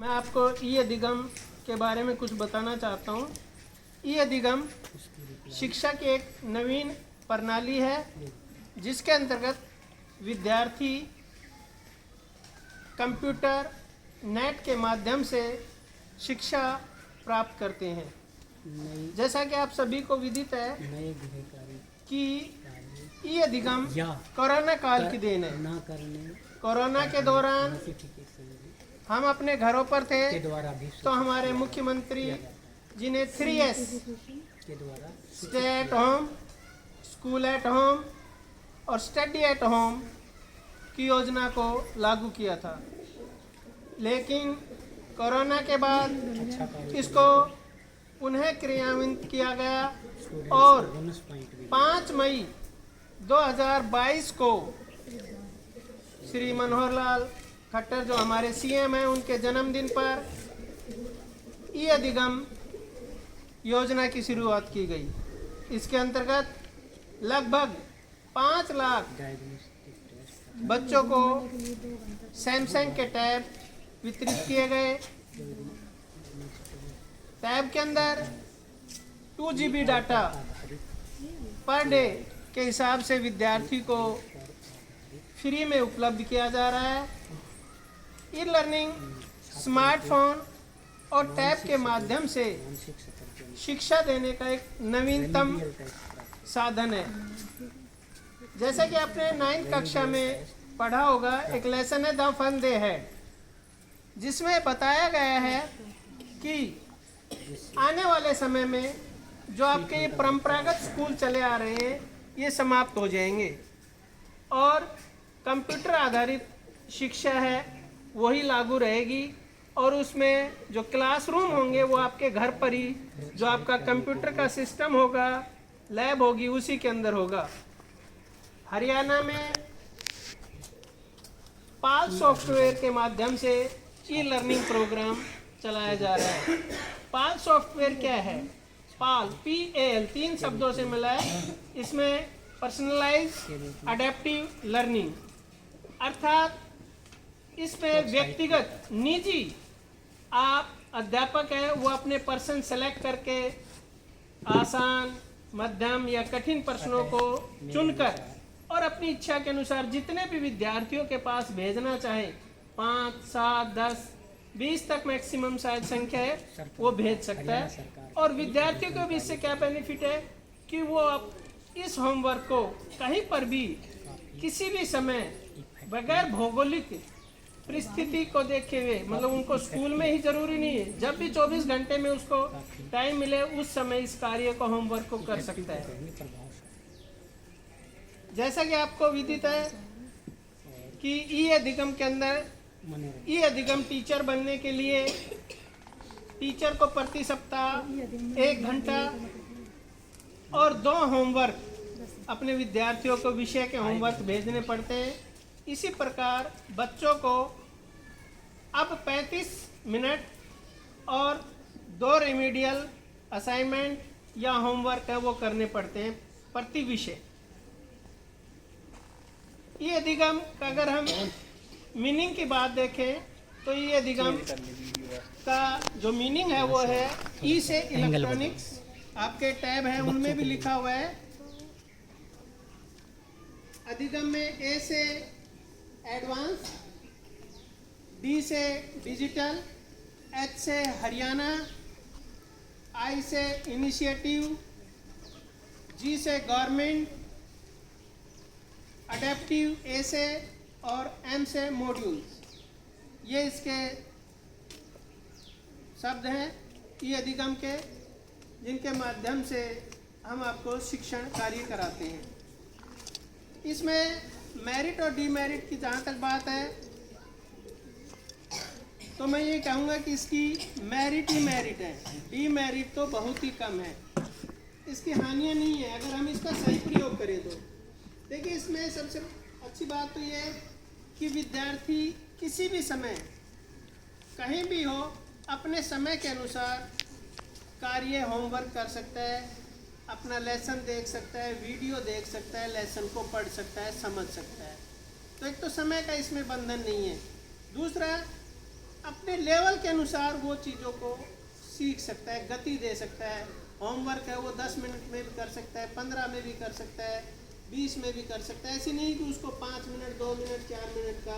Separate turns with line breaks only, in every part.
मैं आपको ई अधिगम के बारे में कुछ बताना चाहता हूँ। ई अधिगम शिक्षा की एक नवीन प्रणाली है जिसके अंतर्गत विद्यार्थी कंप्यूटर नेट के माध्यम से शिक्षा प्राप्त करते हैं। जैसा कि आप सभी को विदित है कि ई अधिगम कोरोना काल की देन है। कोरोना के दौरान हम अपने घरों पर थे तो हमारे मुख्यमंत्री जी ने 3S stay at home, school at home और स्टडी एट होम की योजना को लागू किया था। लेकिन कोरोना के बाद इसको पुनः क्रियान्वित किया गया और 5 मई 2022 को श्री मनोहर लाल खट्टर जो हमारे सीएम हैं उनके जन्मदिन पर ई अधिगम योजना की शुरुआत की गई। इसके अंतर्गत लगभग 5 लाख बच्चों को सैमसंग के टैब वितरित किए गए। टैब के अंदर 2 GB डाटा पर डे के हिसाब से विद्यार्थी को फ्री में उपलब्ध किया जा रहा है। ई लर्निंग स्मार्टफोन और टैब के माध्यम से शिक्षा देने का एक नवीनतम साधन है। जैसे कि आपने 9th कक्षा में पढ़ा होगा, एक लेसन है द फन दे है, जिसमें बताया गया है कि आने वाले समय में जो आपके ये परंपरागत स्कूल चले आ रहे हैं ये समाप्त हो जाएंगे और कंप्यूटर आधारित शिक्षा है वही लागू रहेगी और उसमें जो क्लासरूम होंगे वो आपके घर पर ही जो आपका कंप्यूटर का सिस्टम होगा, लैब होगी, उसी के अंदर होगा। हरियाणा में पाल सॉफ्टवेयर के माध्यम से ई लर्निंग प्रोग्राम चलाया जा रहा है। पाल सॉफ्टवेयर क्या है? पाल PAL 3 शब्दों से मिला है। इसमें पर्सनलाइज अडेप्टिव लर्निंग अर्थात इसमें व्यक्तिगत निजी आप अध्यापक है वो अपने पर्सन सेलेक्ट करके आसान, मध्यम या कठिन प्रश्नों को चुनकर और अपनी इच्छा के अनुसार जितने भी विद्यार्थियों के पास भेजना चाहे 5, 7, 10, 20 तक मैक्सिमम शायद संख्या है वो भेज सकता है। और विद्यार्थियों को भी इससे क्या बेनिफिट है कि वो अब इस होमवर्क को कहीं पर भी किसी भी समय बगैर भौगोलिक परिस्थिति को देखे हुए, मतलब उनको स्कूल में ही जरूरी नहीं है, जब भी 24 घंटे में उसको टाइम मिले उस समय इस कार्य को, होमवर्क को कर सकता है। जैसा कि आपको विदित है कि ई अधिगम के अंदर ई अधिगम टीचर बनने के लिए टीचर को प्रति सप्ताह 1 घंटा और 2 होमवर्क अपने विद्यार्थियों को विषय के होमवर्क भेजने पड़ते हैं। इसी प्रकार बच्चों को अब 35 मिनट और 2 रेमेडियल असाइनमेंट या होमवर्क है वो करने पड़ते हैं प्रति विषय। ये अधिगम का अगर हम मीनिंग की बात देखें तो ये अधिगम का जो मीनिंग है वो है ई से इलेक्ट्रॉनिक्स। आपके टैब हैं उनमें भी लिखा हुआ है। अधिगम में ए से एडवांस, डी से डिजिटल, एच से हरियाणा, आई से इनिशिएटिव, जी से गवर्नमेंट, अडेप्टिव ए से और एम से मॉड्यूल्स। ये इसके शब्द हैं ई अधिगम के, जिनके माध्यम से हम आपको शिक्षण कार्य कराते हैं। इसमें मेरिट और डीमेरिट की जहाँ तक बात है तो मैं ये कहूँगा कि इसकी मेरिट ही मेरिट है, डीमेरिट तो बहुत ही कम है। इसकी हानियाँ नहीं है अगर हम इसका सही प्रयोग करें तो। देखिए इसमें सबसे अच्छी बात तो ये है कि विद्यार्थी किसी भी समय कहीं भी हो अपने समय के अनुसार कार्य होमवर्क कर सकता है, अपना लेसन देख सकता है, वीडियो देख सकता है, लेसन को पढ़ सकता है, समझ सकता है। तो एक तो समय का इसमें बंधन नहीं है। दूसरा अपने लेवल के अनुसार वो चीज़ों को सीख सकता है, गति दे सकता है। होमवर्क है वो 10 मिनट में भी कर सकता है, 15 में भी कर सकता है, 20 में भी कर सकता है। ऐसी नहीं कि उसको 5 मिनट, 2 मिनट, 4 मिनट का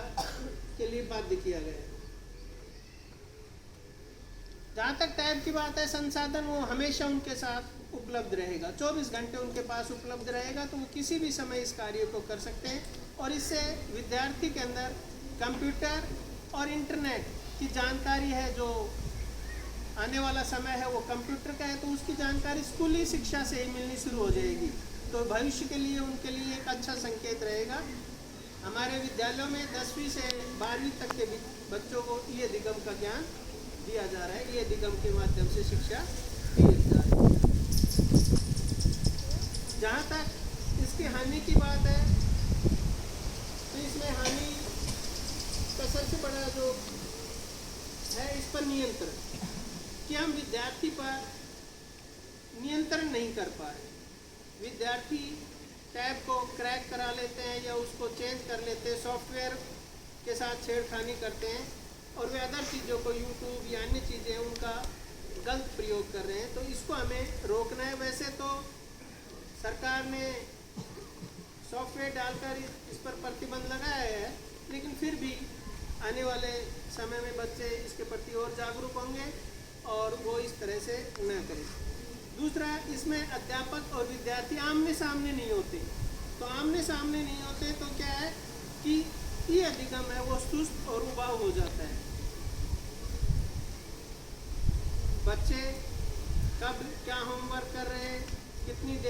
के लिए बाध्य किया गया है। जहाँ तक टैब की बात है, संसाधन वो हमेशा उनके साथ उपलब्ध रहेगा, 24 घंटे उनके पास उपलब्ध रहेगा, तो वो किसी भी समय इस कार्य को कर सकते हैं। और इससे विद्यार्थी के अंदर कंप्यूटर और इंटरनेट की जानकारी है, जो आने वाला समय है वो कंप्यूटर का है, तो उसकी जानकारी स्कूली शिक्षा से ही मिलनी शुरू हो जाएगी। तो भविष्य के लिए उनके लिए एक अच्छा संकेत रहेगा। हमारे विद्यालयों में 10वीं से 12वीं तक के बच्चों को ई अधिगम का ज्ञान दिया जा रहा है, ई अधिगम के माध्यम से शिक्षा दी जा रही है। जहाँ तक इसकी हानि की बात है, तो इसमें हानि का सबसे बड़ा जो है इस पर नियंत्रण, कि हम विद्यार्थी पर नियंत्रण नहीं कर पा रहे। विद्यार्थी टैब को क्रैक करा लेते हैं या उसको चेंज कर लेते हैं, सॉफ्टवेयर के साथ छेड़खानी करते हैं, और वे अदर चीज़ों को यूट्यूब या अन्य चीज़ें उनका गलत प्रयोग कर रहे हैं। तो इसको हमें रोकना है। वैसे तो सरकार ने सॉफ्टवेयर डालकर इस पर प्रतिबंध लगाया है, लेकिन फिर भी आने वाले समय में बच्चे इसके प्रति और जागरूक होंगे और वो इस तरह से न करें। दूसरा, इसमें अध्यापक और विद्यार्थी आमने सामने नहीं होते। तो आमने सामने नहीं होते तो क्या है कि ये अधिगम है वो सुस्त और उबाऊ हो जाता है। बच्चे कब क्या होमवर्क कर रहे हैं, कितनी देर